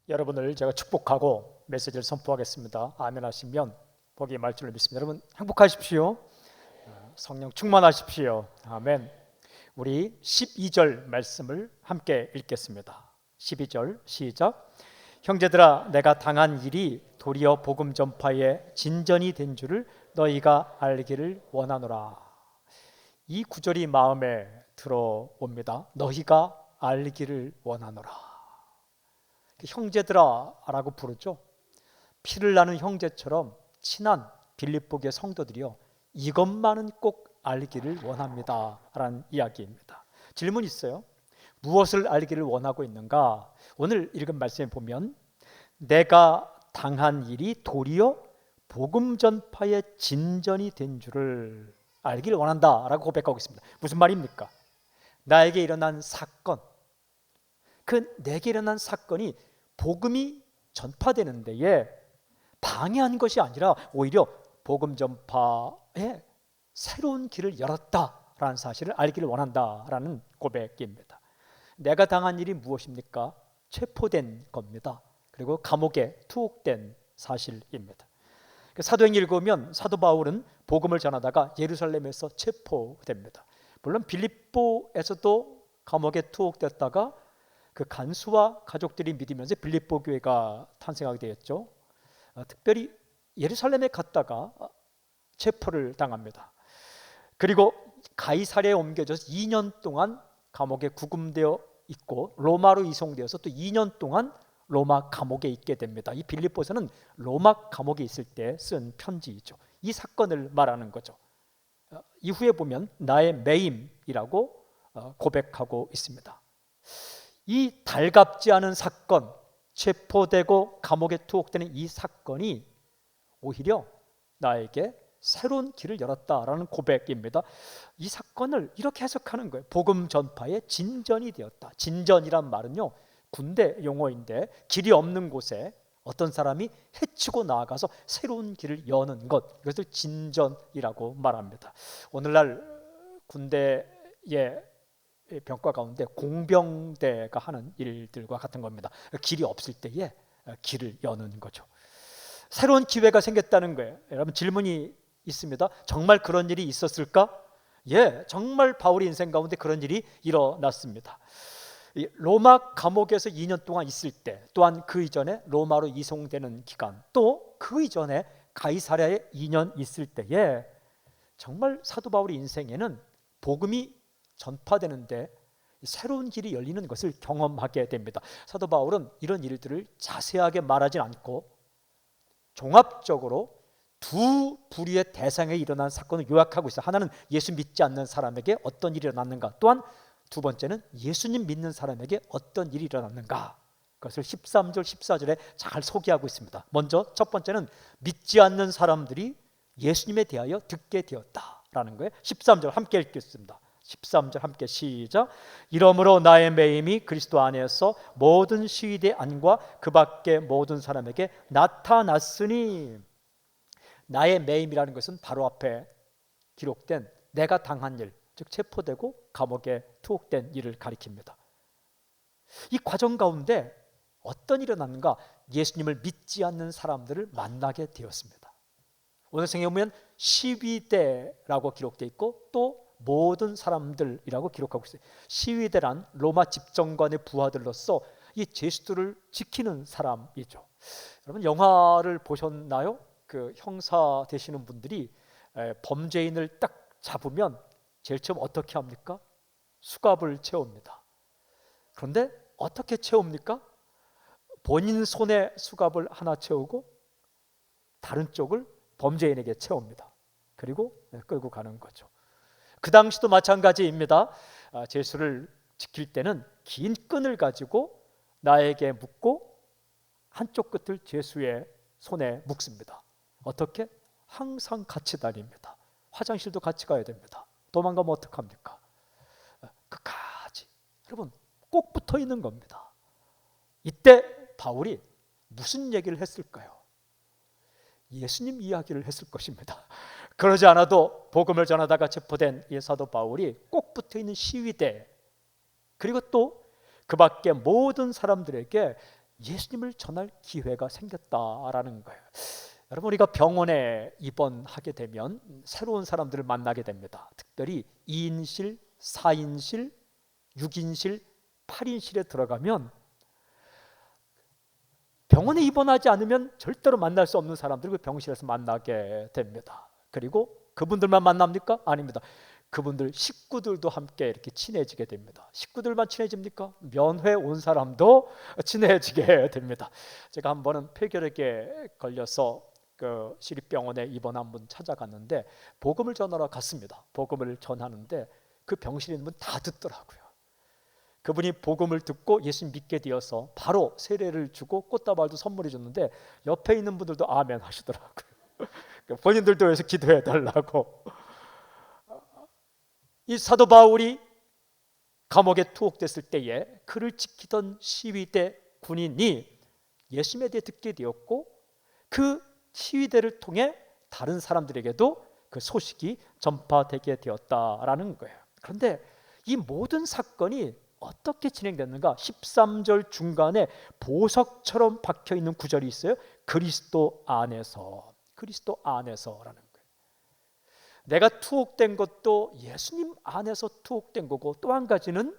여러분을 제가 축복하고 메시지를 선포하겠습니다. 아멘 하시면 복이 임할 줄을 믿습니다. 여러분 행복하십시오. 성령 충만하십시오. 아멘. 우리 12절 말씀을 함께 읽겠습니다. 12절 시작. 형제들아, 내가 당한 일이 도리어 복음 전파의 진전이 된 줄을 너희가 알기를 원하노라. 이 구절이 마음에 들어옵니다. 너희가 알기를 원하노라. 형제들아 라고 부르죠. 피를 나는 형제처럼 친한 빌립보교의 성도들이요, 이것만은 꼭 알기를 원합니다 라는 이야기입니다. 질문 있어요. 무엇을 알기를 원하고 있는가? 오늘 읽은 말씀에 보면 내가 당한 일이 도리어 복음 전파의 진전이 된 줄을 알기를 원한다 라고 고백하고 있습니다. 무슨 말입니까? 나에게 일어난 사건, 내게 일어난 사건이 복음이 전파되는 데에 방해한 것이 아니라 오히려 복음 전파에 새로운 길을 열었다라는 사실을 알기를 원한다라는 고백입니다. 내가 당한 일이 무엇입니까? 체포된 겁니다. 그리고 감옥에 투옥된 사실입니다. 사도행전 읽으면 사도 바울은 복음을 전하다가 예루살렘에서 체포됩니다. 물론 빌립보에서도 감옥에 투옥됐다가 그 간수와 가족들이 믿으면서 빌립보 교회가 탄생하게 되었죠. 특별히 예루살렘에 갔다가 체포를 당합니다. 그리고 가이사랴에 옮겨져서 2년 동안 감옥에 구금되어 있고 로마로 이송되어서 또 2년 동안 로마 감옥에 있게 됩니다. 이 빌립보서는 로마 감옥에 있을 때 쓴 편지이죠. 이 사건을 말하는 거죠. 이후에 보면 나의 매임이라고 고백하고 있습니다. 이 달갑지 않은 사건, 체포되고 감옥에 투옥되는 이 사건이 오히려 나에게 새로운 길을 열었다라는 고백입니다. 이 사건을 이렇게 해석하는 거예요. 복음 전파의 진전이 되었다. 진전이란 말은요, 군대 용어인데 길이 없는 곳에 어떤 사람이 헤치고 나아가서 새로운 길을 여는 것, 이것을 진전이라고 말합니다. 오늘날 군대의 병과 가운데 공병대가 하는 일들과 같은 겁니다. 길이 없을 때에 길을 여는 거죠. 새로운 기회가 생겼다는 거예요. 여러분 질문이 있습니다. 정말 그런 일이 있었을까? 예, 정말 바울의 인생 가운데 그런 일이 일어났습니다. 로마 감옥에서 2년 동안 있을 때, 또한 그 이전에 로마로 이송되는 기간, 또 그 이전에 가이사랴에 2년 있을 때에 정말 사도 바울의 인생에는 복음이 전파되는데 새로운 길이 열리는 것을 경험하게 됩니다. 사도 바울은 이런 일들을 자세하게 말하지 않고 종합적으로 두 부류의 대상에 일어난 사건을 요약하고 있어요. 하나는 예수 믿지 않는 사람에게 어떤 일이 일어났는가, 또한 두 번째는 예수님 믿는 사람에게 어떤 일이 일어났는가, 그것을 13절 14절에 잘 소개하고 있습니다. 먼저 첫 번째는 믿지 않는 사람들이 예수님에 대하여 듣게 되었다라는 거예요. 13절 함께 읽겠습니다. 13절 함께 시작. 이러므로 나의 매임이 그리스도 안에서 모든 시위대 안과 그 밖의 모든 사람에게 나타났으니, 나의 매임이라는 것은 바로 앞에 기록된 내가 당한 일, 즉 체포되고 감옥에 투옥된 일을 가리킵니다. 이 과정 가운데 어떤 일이 일어났는가? 예수님을 믿지 않는 사람들을 만나게 되었습니다. 오늘 성경에 보면 시위대라고 기록되어 있고 또 모든 사람들이라고 기록하고 있어요. 시위대란 로마 집정관의 부하들로서 이 제수들을 지키는 사람이죠. 여러분 영화를 보셨나요? 그 형사 되시는 분들이 범죄인을 딱 잡으면 제일 처음 어떻게 합니까? 수갑을 채웁니다. 그런데 어떻게 채웁니까? 본인 손에 수갑을 하나 채우고 다른 쪽을 범죄인에게 채웁니다. 그리고 끌고 가는 거죠. 그 당시도 마찬가지입니다. 제수를 지킬 때는 긴 끈을 가지고 나에게 묶고 한쪽 끝을 제수의 손에 묶습니다. 어떻게? 항상 같이 다닙니다. 화장실도 같이 가야 됩니다. 도망가면 어떡합니까? 끝까지 여러분 꼭 붙어 있는 겁니다. 이때 바울이 무슨 얘기를 했을까요? 예수님 이야기를 했을 것입니다. 그러지 않아도 복음을 전하다가 체포된 이 사도 바울이 꼭 붙어있는 시위대, 그리고 또 그 밖에 모든 사람들에게 예수님을 전할 기회가 생겼다라는 거예요. 여러분, 우리가 병원에 입원하게 되면 새로운 사람들을 만나게 됩니다. 특별히 2인실, 4인실, 6인실, 8인실에 들어가면 병원에 입원하지 않으면 절대로 만날 수 없는 사람들을 그 병실에서 만나게 됩니다. 그리고 그분들만 만납니까? 아닙니다. 그분들 식구들도 함께 이렇게 친해지게 됩니다. 식구들만 친해집니까? 면회 온 사람도 친해지게 됩니다. 제가 한 번은 폐결핵에 걸려서 그 시립병원에 입원한 분 찾아갔는데 복음을 전하러 갔습니다. 복음을 전하는데 그 병실에 있는 분 다 듣더라고요. 그분이 복음을 듣고 예수님 믿게 되어서 바로 세례를 주고 꽃다발도 선물해 줬는데 옆에 있는 분들도 아멘 하시더라고요. 본인들도 그래서 기도해 달라고. 이 사도 바울이 감옥에 투옥됐을 때에 그를 지키던 시위대 군인이 예수님에 대해 듣게 되었고 그 시위대를 통해 다른 사람들에게도 그 소식이 전파되게 되었다라는 거예요. 그런데 이 모든 사건이 어떻게 진행됐는가? 13절 중간에 보석처럼 박혀 있는 구절이 있어요. 그리스도 안에서, 그리스도 안에서라는 거예요. 내가 투옥된 것도 예수님 안에서 투옥된 거고, 또 한 가지는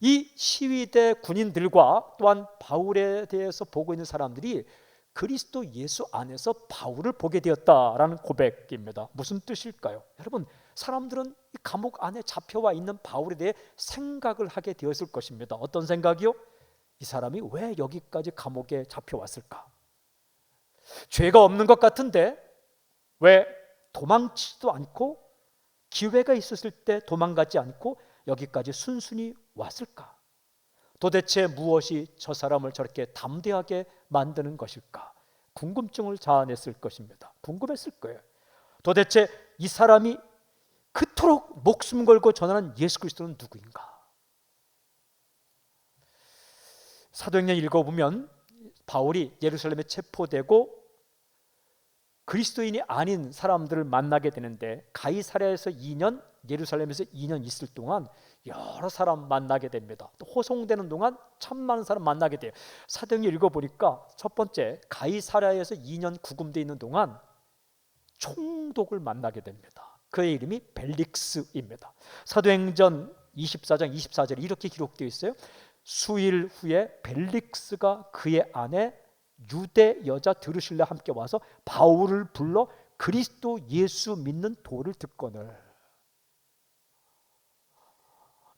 이 시위대 군인들과 또한 바울에 대해서 보고 있는 사람들이 그리스도 예수 안에서 바울을 보게 되었다라는 고백입니다. 무슨 뜻일까요? 여러분, 사람들은 이 감옥 안에 잡혀와 있는 바울에 대해 생각을 하게 되었을 것입니다. 어떤 생각이요? 이 사람이 왜 여기까지 감옥에 잡혀왔을까? 죄가 없는 것 같은데 왜 도망치지도 않고 기회가 있었을 때 도망가지 않고 여기까지 순순히 왔을까? 도대체 무엇이 저 사람을 저렇게 담대하게 만드는 것일까? 궁금증을 자아냈을 것입니다. 궁금했을 거예요. 도대체 이 사람이 그토록 목숨 걸고 전하는 예수 그리스도는 누구인가? 사도행전 읽어보면 바울이 예루살렘에 체포되고 그리스도인이 아닌 사람들을 만나게 되는데 가이사랴에서 2년, 예루살렘에서 2년 있을 동안 여러 사람 만나게 됩니다. 또 호송되는 동안 참 많은 사람 만나게 돼요. 사도행전 읽어보니까 첫 번째 가이사랴에서 2년 구금되어 있는 동안 총독을 만나게 됩니다. 그의 이름이 벨릭스입니다. 사도행전 24장 24절에 이렇게 기록되어 있어요. 수일 후에 벨릭스가 그의 아내 유대 여자 드루실라 함께 와서 바울을 불러 그리스도 예수 믿는 도를 듣거늘.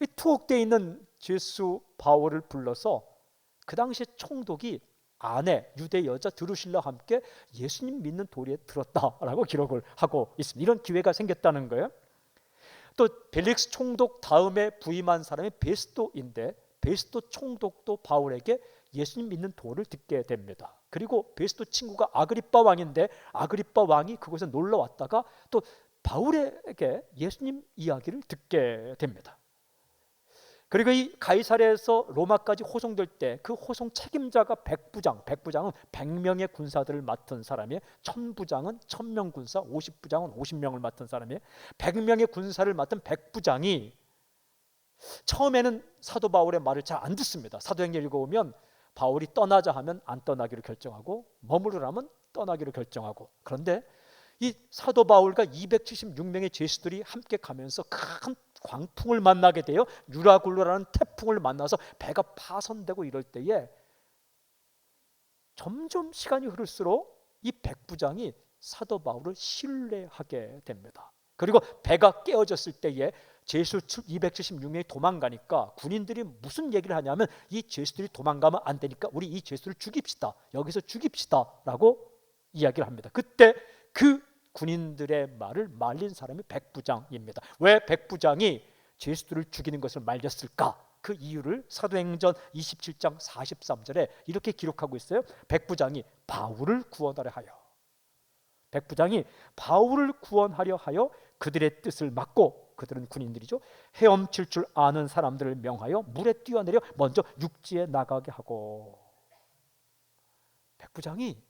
이 투옥되어 있는 죄수 바울을 불러서 그 당시에 총독이 아내 유대 여자 드루실라 함께 예수님 믿는 도리에 들었다라고 기록을 하고 있습니다. 이런 기회가 생겼다는 거예요. 또 벨릭스 총독 다음에 부임한 사람이 베스도인데 베스도 총독도 바울에게 예수님 믿는 도를 듣게 됩니다. 그리고 베스도 친구가 아그리빠 왕인데 아그리빠 왕이 그곳에 놀러 왔다가 또 바울에게 예수님 이야기를 듣게 됩니다. 그리고 이 가이사랴에서 로마까지 호송될 때 그 호송 책임자가 백부장은 100명의 군사들을 맡은 사람이에요. 1000부장은 1000명 군사, 50부장은 50명을 맡은 사람이에요. 100명의 군사를 맡은 백부장이 처음에는 사도 바울의 말을 잘 안 듣습니다. 사도행전 읽어보면 바울이 떠나자 하면 안 떠나기로 결정하고 머무르라면 떠나기로 결정하고. 그런데 이 사도 바울과 276명의 죄수들이 함께 가면서 큰 광풍을 만나게 돼요. 유라굴로라는 태풍을 만나서 배가 파손되고 이럴 때에 점점 시간이 흐를수록 이 백부장이 사도 바울을 신뢰하게 됩니다. 그리고 배가 깨어졌을 때에 죄수 276명이 도망가니까 군인들이 무슨 얘기를 하냐면 이 죄수들이 도망가면 안 되니까 우리 이 죄수를 죽입시다. 여기서 죽입시다 라고 이야기를 합니다. 그때 그 군인들의 말을 말린 사람이 백부장입니다. 왜 백부장이 죄수들을 죽이는 것을 말렸을까? 그 이유를 사도행전 27장 43절에 이렇게 기록하고 있어요. 백부장이 바울을 구원하려 하여 그들의 뜻을 막고, 그들은 군인들이죠, 헤엄칠 줄 아는 사람들을 명하여 물에 뛰어내려 먼저 육지에 나가게 하고. 백부장이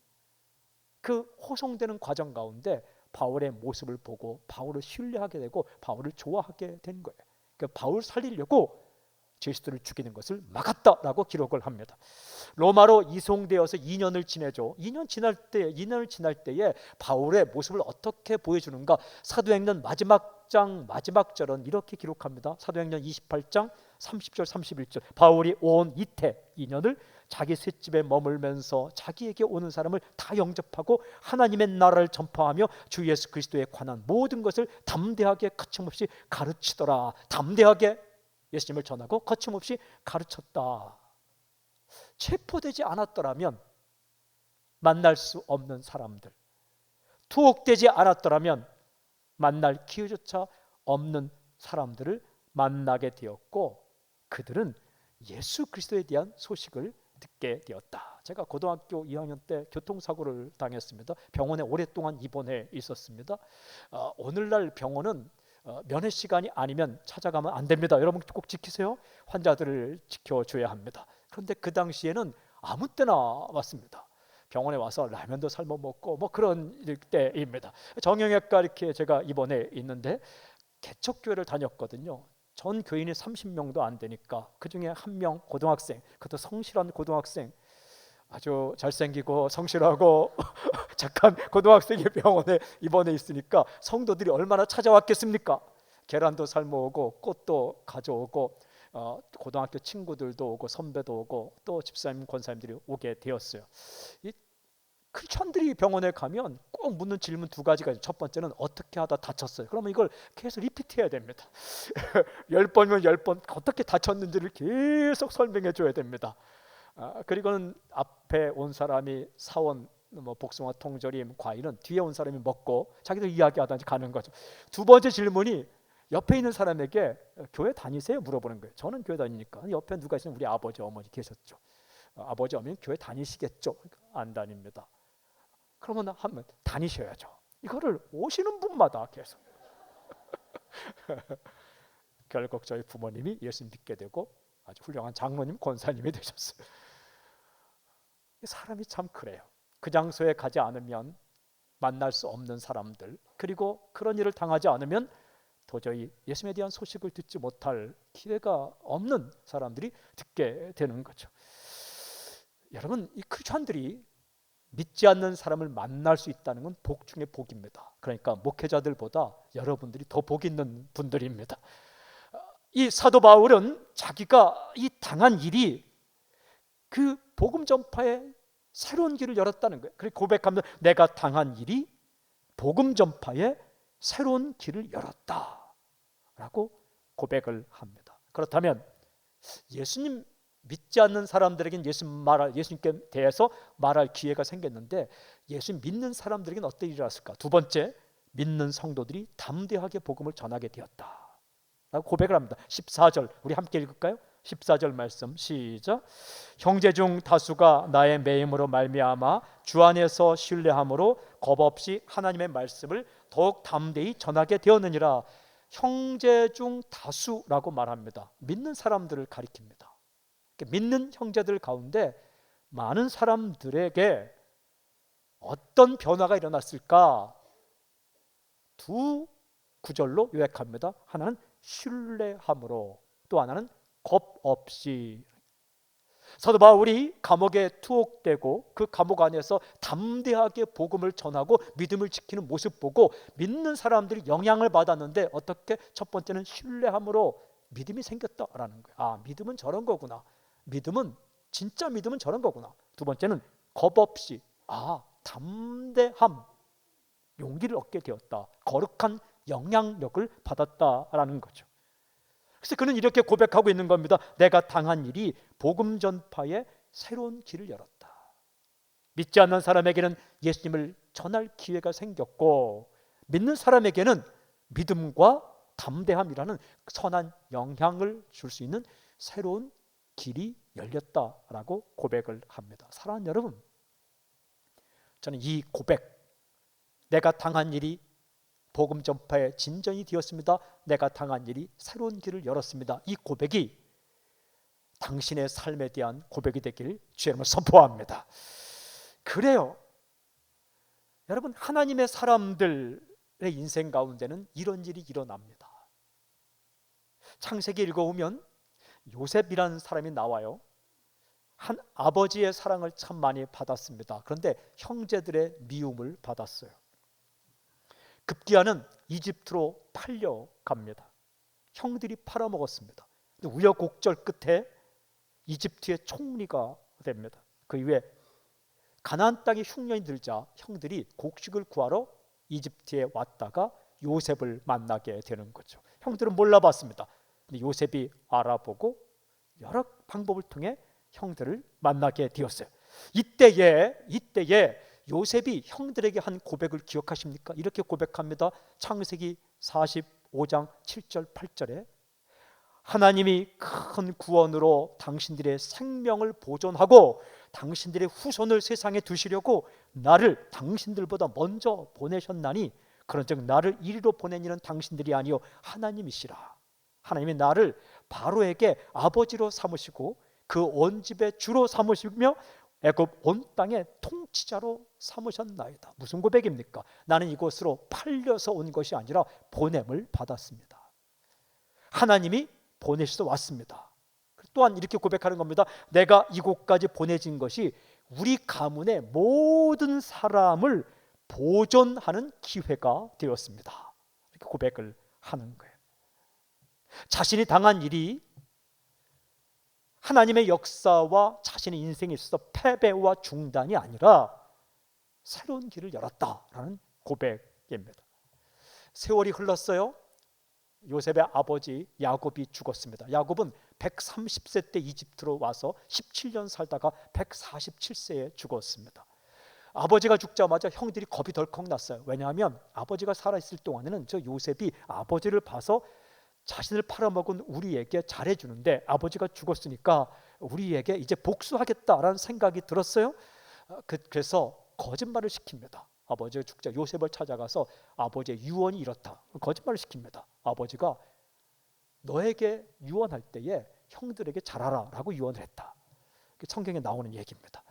그 호송되는 과정 가운데 바울의 모습을 보고 바울을 신뢰하게 되고 바울을 좋아하게 된 거예요. 그러니까 바울 살리려고 제수들을 죽이는 것을 막았다라고 기록을 합니다. 로마로 이송되어서 2년을 지내죠. 2년을 지날 때에 바울의 모습을 어떻게 보여주는가? 사도행전 마지막 장 마지막 절은 이렇게 기록합니다. 사도행전 28장 30절 31절. 바울이 온 이태 2년을 자기 셋집에 머물면서 자기에게 오는 사람을 다 영접하고 하나님의 나라를 전파하며 주 예수 그리스도에 관한 모든 것을 담대하게 거침없이 가르치더라. 담대하게 예수님을 전하고 거침없이 가르쳤다. 체포되지 않았더라면 만날 수 없는 사람들, 투옥되지 않았더라면 만날 기회조차 없는 사람들을 만나게 되었고, 그들은 예수 그리스도에 대한 소식을 듣게 되었다. 제가 고등학교 2학년 때 교통사고를 당했습니다. 병원에 오랫동안 입원해 있었습니다. 오늘날 병원은 면회 시간이 아니면 찾아가면 안 됩니다. 여러분 꼭 지키세요. 환자들을 지켜줘야 합니다. 그런데 그 당시에는 아무 때나 왔습니다. 병원에 와서 라면도 삶아 먹고 뭐 그런 때입니다. 정형외과 이렇게 제가 입원해 있는데 개척교회를 다녔거든요. 전 교인이 30명도 안 되니까 그중에 한 명 고등학생, 그것도 성실한 고등학생, 아주 잘생기고 성실하고 착한 고등학생이 병원에 입원해 있으니까 성도들이 얼마나 찾아왔겠습니까? 계란도 삶아오고 꽃도 가져오고 고등학교 친구들도 오고 선배도 오고 또 집사님 권사님들이 오게 되었어요. 이 크리스천들이 병원에 가면 꼭 묻는 질문 두 가지가 있어요. 첫 번째는 어떻게 하다 다쳤어요. 그러면 이걸 계속 리피트해야 됩니다. 10번이면 10번 어떻게 다쳤는지를 계속 설명해 줘야 됩니다. 그리고는 앞에 온 사람이 사온 뭐 복숭아 통조림 과일은 뒤에 온 사람이 먹고 자기들 이야기하다가 가는 거죠. 두 번째 질문이 옆에 있는 사람에게 교회 다니세요? 물어보는 거예요. 저는 교회 다니니까. 옆에 누가 있으면 우리 아버지 어머니 계셨죠. 아버지 어머니 교회 다니시겠죠? 안 다닙니다. 그러면 한번 다니셔야죠. 이거를 오시는 분마다 계속. 결국 저희 부모님이 예수 믿게 되고 아주 훌륭한 장로님, 권사님이 되셨어요. 사람이 참 그래요. 그 장소에 가지 않으면 만날 수 없는 사람들, 그리고 그런 일을 당하지 않으면 도저히 예수님에 대한 소식을 듣지 못할 기회가 없는 사람들이 듣게 되는 거죠. 여러분, 이 크리스천들이 믿지 않는 사람을 만날 수 있다는 건 복 중에 복입니다. 그러니까 목회자들보다 여러분들이 더 복 있는 분들입니다. 이 사도 바울은 자기가 이 당한 일이 그 복음 전파에 새로운 길을 열었다는 거예요. 그리고 고백합니다. 내가 당한 일이 복음 전파에 새로운 길을 열었다라고 고백을 합니다. 그렇다면 예수님 믿지 않는 사람들에게는 예수님께 대해서 말할 기회가 생겼는데 예수 믿는 사람들에게는 어떤 일이 일어났을까? 두 번째, 믿는 성도들이 담대하게 복음을 전하게 되었다 라고 고백을 합니다. 14절 우리 함께 읽을까요? 14절 말씀 시작. 형제 중 다수가 나의 매임으로 말미암아 주 안에서 신뢰함으로 겁없이 하나님의 말씀을 더욱 담대히 전하게 되었느니라. 형제 중 다수라고 말합니다. 믿는 사람들을 가리킵니다. 믿는 형제들 가운데 많은 사람들에게 어떤 변화가 일어났을까? 두 구절로 요약합니다. 하나는 신뢰함으로, 또 하나는 겁 없이. 사도 바울이 감옥에 투옥되고 그 감옥 안에서 담대하게 복음을 전하고 믿음을 지키는 모습 보고 믿는 사람들이 영향을 받았는데 어떻게? 첫 번째는 신뢰함으로 믿음이 생겼다라는 거예요. 아, 믿음은 저런 거구나. 믿음은 진짜 믿음은 저런 거구나. 두 번째는 겁 없이, 아, 담대함, 용기를 얻게 되었다. 거룩한 영향력을 받았다라는 거죠. 그래서 그는 이렇게 고백하고 있는 겁니다. 내가 당한 일이 복음 전파에 새로운 길을 열었다. 믿지 않는 사람에게는 예수님을 전할 기회가 생겼고, 믿는 사람에게는 믿음과 담대함이라는 선한 영향을 줄 수 있는 새로운 길이 열렸다라고 고백을 합니다. 사랑하는 여러분, 저는 이 고백, 내가 당한 일이 복음 전파의 진전이 되었습니다. 내가 당한 일이 새로운 길을 열었습니다. 이 고백이 당신의 삶에 대한 고백이 되기를 주의 이름으로 선포합니다. 그래요. 여러분, 하나님의 사람들의 인생 가운데는 이런 일이 일어납니다. 창세기 읽어보면 요셉이라는 사람이 나와요. 한 아버지의 사랑을 참 많이 받았습니다. 그런데 형제들의 미움을 받았어요. 급기야는 이집트로 팔려갑니다. 형들이 팔아먹었습니다. 우여곡절 끝에 이집트의 총리가 됩니다. 그 이후에 가나안 땅에 흉년이 들자 형들이 곡식을 구하러 이집트에 왔다가 요셉을 만나게 되는 거죠. 형들은 몰라봤습니다. 근데 요셉이 알아보고 여러 방법을 통해 형들을 만나게 되었어요. 이때에 요셉이 형들에게 한 고백을 기억하십니까? 이렇게 고백합니다. 창세기 45장 7절 8절에 하나님이 큰 구원으로 당신들의 생명을 보존하고 당신들의 후손을 세상에 두시려고 나를 당신들보다 먼저 보내셨나니 그런즉 나를 이리로 보낸 이는 당신들이 아니요 하나님이시라. 하나님이 나를 바로에게 아버지로 삼으시고 그 온 집의 주로 삼으시며 애굽 온 땅의 통치자로 삼으셨나이다. 무슨 고백입니까? 나는 이곳으로 팔려서 온 것이 아니라 보냄을 받았습니다. 하나님이 보내셔서 왔습니다. 또한 이렇게 고백하는 겁니다. 내가 이곳까지 보내진 것이 우리 가문의 모든 사람을 보존하는 기회가 되었습니다. 이렇게 고백을 하는 거예요. 자신이 당한 일이 하나님의 역사와 자신의 인생에 있어서 패배와 중단이 아니라 새로운 길을 열었다라는 고백입니다. 세월이 흘렀어요. 요셉의 아버지 야곱이 죽었습니다. 야곱은 130세 때 이집트로 와서 17년 살다가 147세에 죽었습니다. 아버지가 죽자마자 형들이 겁이 덜컥 났어요. 왜냐하면 아버지가 살아있을 동안에는 저 요셉이 아버지를 봐서 자신을 팔아먹은 우리에게 잘해주는데 아버지가 죽었으니까 우리에게 이제 복수하겠다라는 생각이 들었어요. 그래서 거짓말을 시킵니다. 아버지가 죽자 요셉을 찾아가서 아버지의 유언이 이렇다. 거짓말을 시킵니다. 아버지가 너에게 유언할 때에 형들에게 잘하라 라고 유언을 했다. 성경에 나오는 얘기입니다.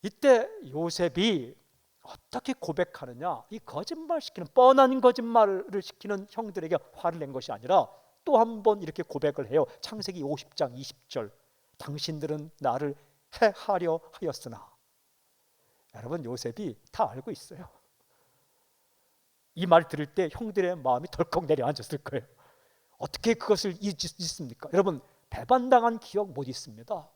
이때 요셉이 어떻게 고백하느냐, 이 거짓말 시키는 뻔한 거짓말을 시키는 형들에게 화를 낸 것이 아니라 또 한 번 이렇게 고백을 해요. 창세기 50장 20절 당신들은 나를 해하려 하였으나. 여러분, 요셉이 다 알고 있어요. 이 말 들을 때 형들의 마음이 덜컥 내려앉았을 거예요. 어떻게 그것을 잊습니까? 여러분, 배반당한 기억 못 잊습니다.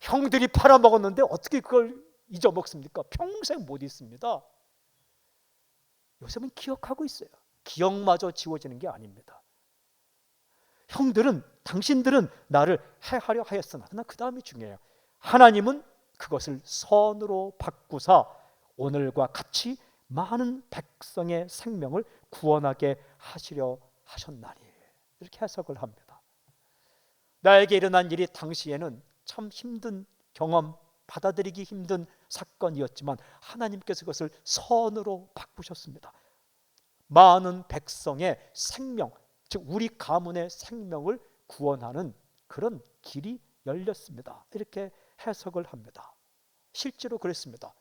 형들이 팔아먹었는데 어떻게 그걸 잊어먹습니까? 평생 못 잊습니다. 요셉은 기억하고 있어요. 기억마저 지워지는 게 아닙니다. 형들은, 당신들은 나를 해하려 하였으나, 그러나 그 다음이 중요해요. 하나님은 그것을 선으로 바꾸사 오늘과 같이 많은 백성의 생명을 구원하게 하시려 하셨나니. 이렇게 해석을 합니다. 나에게 일어난 일이 당시에는 참 힘든 경험, 받아들이기 힘든 사건이었지만 하나님께서 그것을 선으로 바꾸셨습니다. 많은 백성의 생명, 즉 우리 가문의 생명을 구원하는 그런 길이 열렸습니다. 이렇게 해석을 합니다. 실제로 그랬습니다.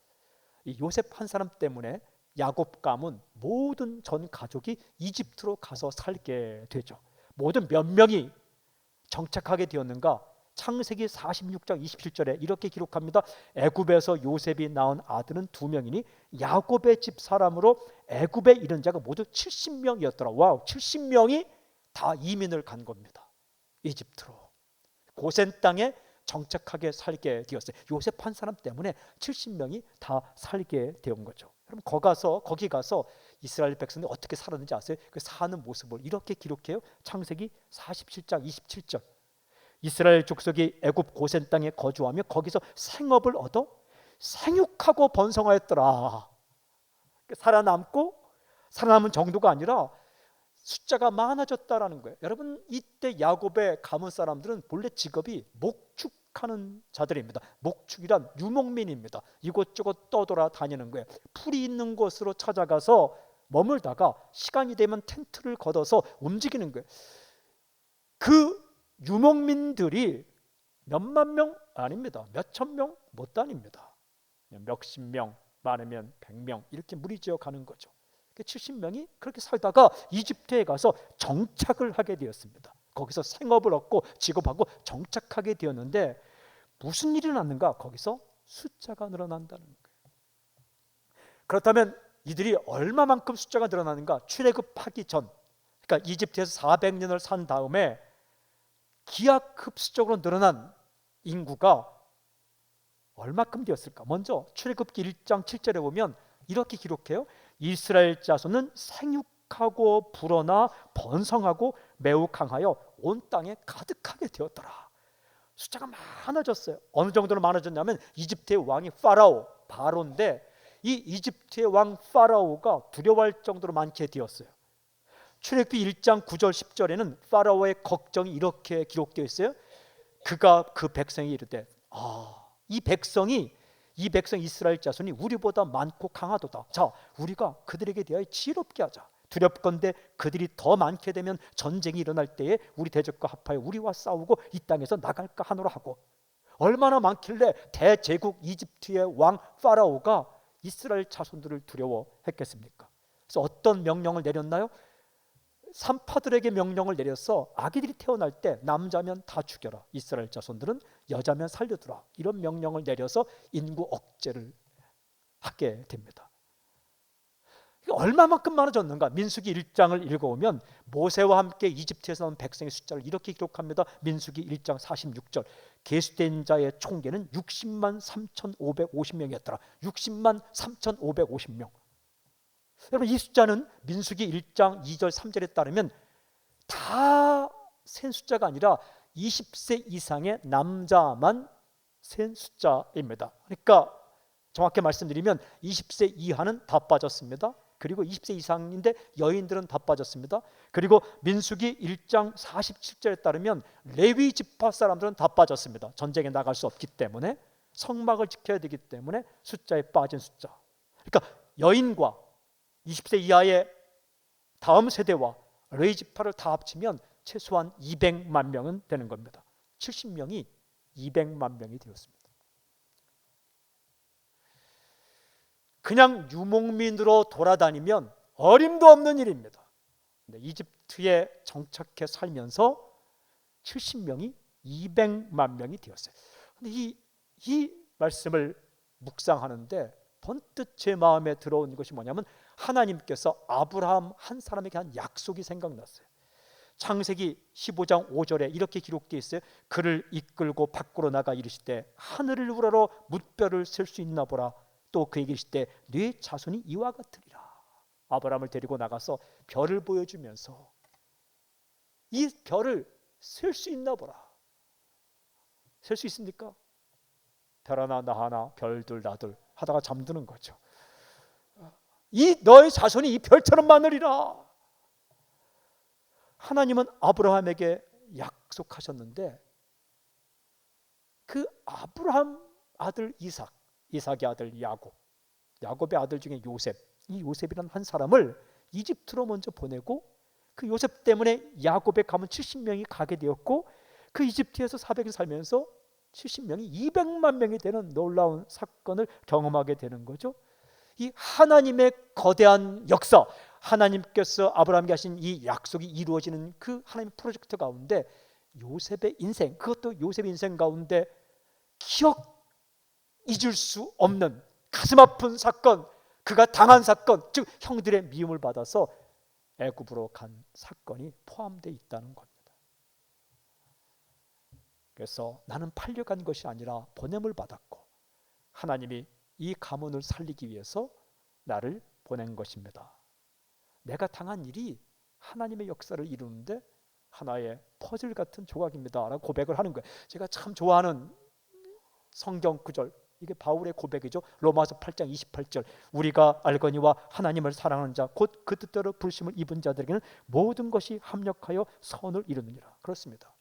이 요셉 한 사람 때문에 야곱 가문 모든 전 가족이 이집트로 가서 살게 되죠. 모든 몇 명이 정착하게 되었는가? 창세기 46장 27절에 이렇게 기록합니다. 애굽에서 요셉이 낳은 아들은 2명이니 야곱의 집 사람으로 애굽에 이른 자가 모두 70명이었더라. 와우, 70명이 다 이민을 간 겁니다. 이집트로. 고센 땅에 정착하게 살게 되었어요. 요셉 한 사람 때문에 70명이 다 살게 되온 거죠. 그럼 거기 가서 이스라엘 백성들이 어떻게 살았는지 아세요? 그 사는 모습을 이렇게 기록해요. 창세기 47장 27절. 이스라엘 족속이 애굽 고센 땅에 거주하며 거기서 생업을 얻어 생육하고 번성하였더라. 살아남은 정도가 아니라 숫자가 많아졌다라는 거예요. 여러분, 이때 야곱의 가문 사람들은 본래 직업이 목축하는 자들입니다. 목축이란 유목민입니다. 이곳저곳 떠돌아 다니는 거예요. 풀이 있는 곳으로 찾아가서 머물다가 시간이 되면 텐트를 걷어서 움직이는 거예요. 그 유목민들이 몇만 명 아닙니다. 몇천 명 못 다닙니다. 몇십 명, 많으면 100명 이렇게 무리지어 가는 거죠. 70명이 그렇게 살다가 이집트에 가서 정착을 하게 되었습니다. 거기서 생업을 얻고 직업하고 정착하게 되었는데 무슨 일이 났는가? 거기서 숫자가 늘어난다는 거예요. 그렇다면 이들이 얼마만큼 숫자가 늘어나는가? 출애굽하기 전, 그러니까 이집트에서 400년을 산 다음에 기하급수적으로 늘어난 인구가 얼마큼 되었을까? 먼저 출애굽기 1장 7절에 보면 이렇게 기록해요. 이스라엘 자손은 생육하고 불어나 번성하고 매우 강하여 온 땅에 가득하게 되었더라. 숫자가 많아졌어요. 어느 정도로 많아졌냐면 이집트의 왕이 바로인데 이 이집트의 왕 파라오가 두려워할 정도로 많게 되었어요. 출애굽기 1장 9절 10절에는 파라오의 걱정이 이렇게 기록되어 있어요. 그가 그 백성이 이르되 이 백성 이스라엘 자손이 우리보다 많고 강하도다. 자, 우리가 그들에게 대하여 지혜롭게 하자. 두렵건대 그들이 더 많게 되면 전쟁이 일어날 때에 우리 대적과 합하여 우리와 싸우고 이 땅에서 나갈까 하노라 하고, 얼마나 많길래 대제국 이집트의 왕 파라오가 이스라엘 자손들을 두려워했겠습니까? 그래서 어떤 명령을 내렸나요? 산파들에게 명령을 내려서 아기들이 태어날 때 남자면 다 죽여라, 이스라엘 자손들은 여자면 살려두라, 이런 명령을 내려서 인구 억제를 하게 됩니다. 얼마만큼 많아졌는가? 민수기 1장을 읽어보면 모세와 함께 이집트에서 나온 백성의 숫자를 이렇게 기록합니다. 민수기 1장 46절 계수된 자의 총계는 60만 3,550명이었더라. 60만 3,550명. 여러분, 이 숫자는 민수기 1장 2절 3절에 따르면 다 센 숫자가 아니라 20세 이상의 남자만 센 숫자입니다. 그러니까 정확히 말씀드리면 20세 이하는 다 빠졌습니다. 그리고 20세 이상인데 여인들은 다 빠졌습니다. 그리고 민수기 1장 47절에 따르면 레위 지파 사람들은 다 빠졌습니다. 전쟁에 나갈 수 없기 때문에, 성막을 지켜야 되기 때문에 숫자에 빠진 숫자. 그러니까 여인과 20세 이하의 다음 세대와 레위 지파를 다 합치면 최소한 200만 명은 되는 겁니다. 70명이 200만 명이 되었습니다. 그냥 유목민으로 돌아다니면 어림도 없는 일입니다. 근데 이집트에 정착해 살면서 70명이 200만 명이 되었어요. 근데 이 말씀을 묵상하는데 번뜩 제 마음에 들어온 것이 뭐냐면, 하나님께서 아브라함 한 사람에게 한 약속이 생각났어요. 창세기 15장 5절에 이렇게 기록되어 있어요. 그를 이끌고 밖으로 나가 이르시되 하늘을 우러러 뭇별을 셀 수 있나 보라. 또 그에게 이르시되 네 자손이 이와 같으리라. 아브라함을 데리고 나가서 별을 보여주면서 이 별을 셀 수 있나 보라. 셀 수 있습니까? 별 하나 나 하나 별 둘 나 둘 하다가 잠드는 거죠. 이 너의 자손이 이 별처럼 많으리라. 하나님은 아브라함에게 약속하셨는데 그 아브라함 아들 이삭의 아들 야곱의 아들 중에 요셉, 이 요셉이라는 한 사람을 이집트로 먼저 보내고, 그 요셉 때문에 야곱의 가문 70명이 가게 되었고, 그 이집트에서 400일 살면서 70명이 200만 명이 되는 놀라운 사건을 경험하게 되는 거죠. 이 하나님의 거대한 역사, 하나님께서 아브라함에게 하신 이 약속이 이루어지는 그 하나님의 프로젝트 가운데 요셉의 인생, 그것도 요셉의 인생 가운데 잊을 수 없는 가슴 아픈 사건, 그가 당한 사건, 즉 형들의 미움을 받아서 애굽으로 간 사건이 포함되어 있다는 겁니다. 그래서 나는 팔려간 것이 아니라 보냄을 받았고 하나님이 이 가문을 살리기 위해서 나를 보낸 것입니다. 내가 당한 일이 하나님의 역사를 이루는데 하나의 퍼즐 같은 조각입니다 라고 고백을 하는 거예요. 제가 참 좋아하는 성경 구절, 이게 바울의 고백이죠. 로마서 8장 28절 우리가 알거니와 하나님을 사랑하는 자 곧 그 뜻대로 부르심을 입은 자들에게는 모든 것이 합력하여 선을 이루느니라. 그렇습니다.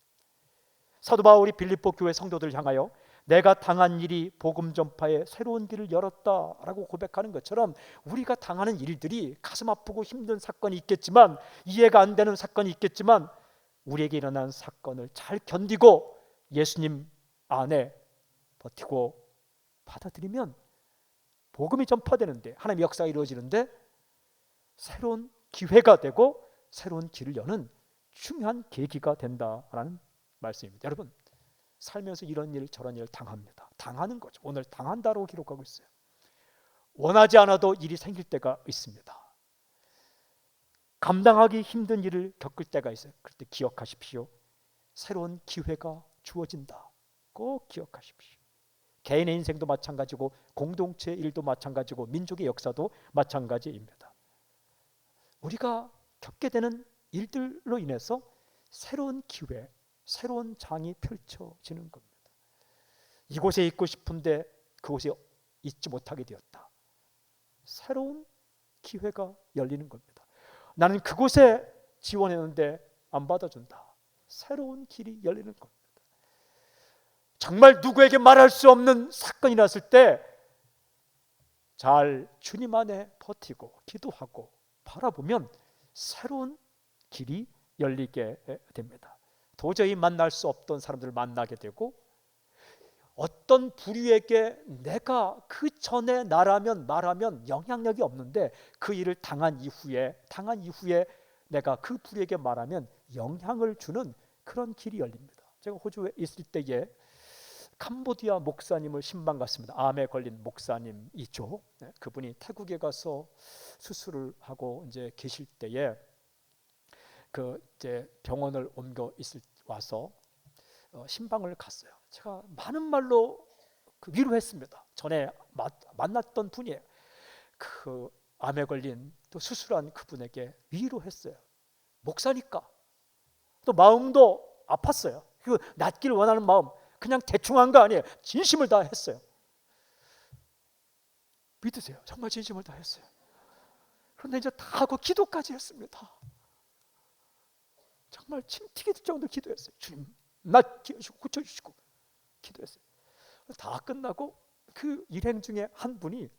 사도 바울이 빌립보 교회 성도들을 향하여 내가 당한 일이 복음 전파의 새로운 길을 열었다라고 고백하는 것처럼, 우리가 당하는 일들이 가슴 아프고 힘든 사건이 있겠지만, 이해가 안 되는 사건이 있겠지만, 우리에게 일어난 사건을 잘 견디고 예수님 안에 버티고 받아들이면 복음이 전파되는데, 하나님의 역사가 이루어지는데 새로운 기회가 되고 새로운 길을 여는 중요한 계기가 된다라는 말씀입니다. 여러분, 살면서 이런 일 저런 일 당합니다. 당하는 거죠. 오늘 당한다고 기록하고 있어요. 원하지 않아도 일이 생길 때가 있습니다. 감당하기 힘든 일을 겪을 때가 있어요. 그럴 때 기억하십시오. 새로운 기회가 주어진다. 꼭 기억하십시오. 개인의 인생도 마찬가지고 공동체 일도 마찬가지고 민족의 역사도 마찬가지입니다. 우리가 겪게 되는 일들로 인해서 새로운 기회, 새로운 장이 펼쳐지는 겁니다. 이곳에 있고 싶은데 그곳에 있지 못하게 되었다. 새로운 기회가 열리는 겁니다. 나는 그곳에 지원했는데 안 받아준다. 새로운 길이 열리는 겁니다. 정말 누구에게 말할 수 없는 사건이 났을 때 잘 주님 안에 버티고 기도하고 바라보면 새로운 길이 열리게 됩니다. 도저히 만날 수 없던 사람들을 만나게 되고, 어떤 부류에게 내가 그 전에 나라면 말하면 영향력이 없는데 그 일을 당한 이후에 내가 그 부류에게 말하면 영향을 주는 그런 길이 열립니다. 제가 호주에 있을 때에 캄보디아 목사님을 신방 갔습니다. 암에 걸린 목사님이죠. 그분이 태국에 가서 수술을 하고 이제 계실 때에 그 이제 병원을 와서 신방을 갔어요. 제가 많은 말로 위로했습니다. 전에 만났던 분이에요. 그 암에 걸린 또 수술한 그분에게 위로했어요. 목사니까 또 마음도 아팠어요. 그 낫길 원하는 마음, 그냥 대충 한 거 아니에요. 진심을 다했어요. 믿으세요. 정말 진심을 다했어요. 그런데 이제 다 하고 기도까지 했습니다. 정말 침 튀길 정도로 기도했어요. 주님, 낫게 하시고 고쳐주시고 기도했어요. 다 끝나고 그 일행 중에 한 분이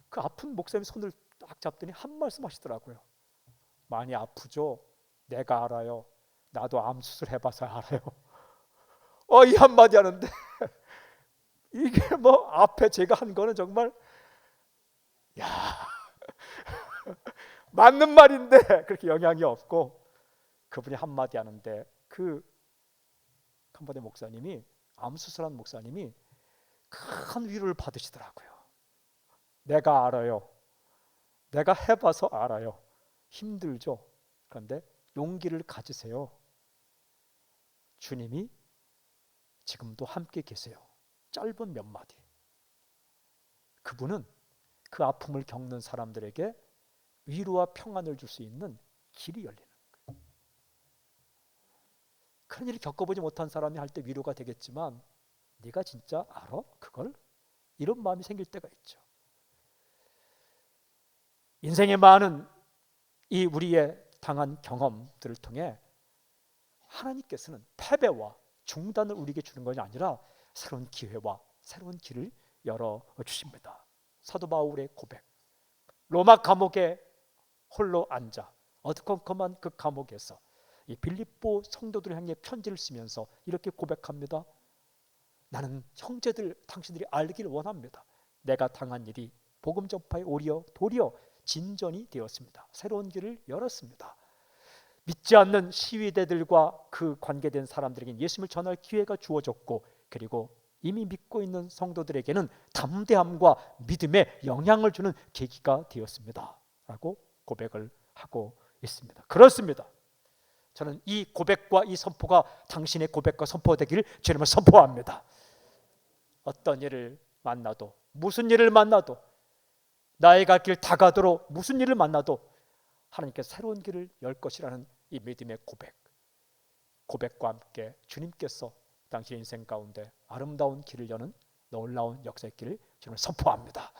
그 아픈 목사님 손을 딱 잡더니 한 말씀 하시더라고요. 많이 아프죠? 내가 알아요. 나도 암 수술 해봐서 알아요. 이 한마디 하는데 이게 뭐 앞에 제가 한 거는 정말 야 맞는 말인데 그렇게 영향이 없고, 그분이 한마디 하는데 그 캄보디아 목사님이, 암 수술한 목사님이 큰 위로를 받으시더라고요. 내가 알아요. 내가 해봐서 알아요. 힘들죠. 그런데 용기를 가지세요. 주님이 지금도 함께 계세요. 짧은 몇 마디. 그분은 그 아픔을 겪는 사람들에게 위로와 평안을 줄 수 있는 길이 열리는 거예요. 그런 일을 겪어보지 못한 사람이 할 때 위로가 되겠지만, 네가 진짜 알아? 그걸? 이런 마음이 생길 때가 있죠. 인생의 많은 이 우리의 당한 경험들을 통해 하나님께서는 패배와 중단을 우리에게 주는 것이 아니라 새로운 기회와 새로운 길을 열어주십니다. 사도 바울의 고백. 로마 감옥에 홀로 앉아 어두컴컴한 그 감옥에서 이 빌립보 성도들을 향해 편지를 쓰면서 이렇게 고백합니다. 나는 형제들, 당신들이 알기를 원합니다. 내가 당한 일이 복음 전파에 도리어 진전이 되었습니다. 새로운 길을 열었습니다. 믿지 않는 시위대들과 그 관계된 사람들에게는 예수님을 전할 기회가 주어졌고, 그리고 이미 믿고 있는 성도들에게는 담대함과 믿음에 영향을 주는 계기가 되었습니다. 라고 고백을 하고 있습니다. 그렇습니다. 저는 이 고백과 이 선포가 당신의 고백과 선포가 되기를 주님을 선포합니다. 어떤 일을 만나도, 무슨 일을 만나도, 나의 갈 길 다 가도록 무슨 일을 만나도 하나님께서 새로운 길을 열 것이라는 이 믿음의 고백과 함께 주님께서 당신의 인생 가운데 아름다운 길을 여는 놀라운 역사의 길을 주님을 선포합니다.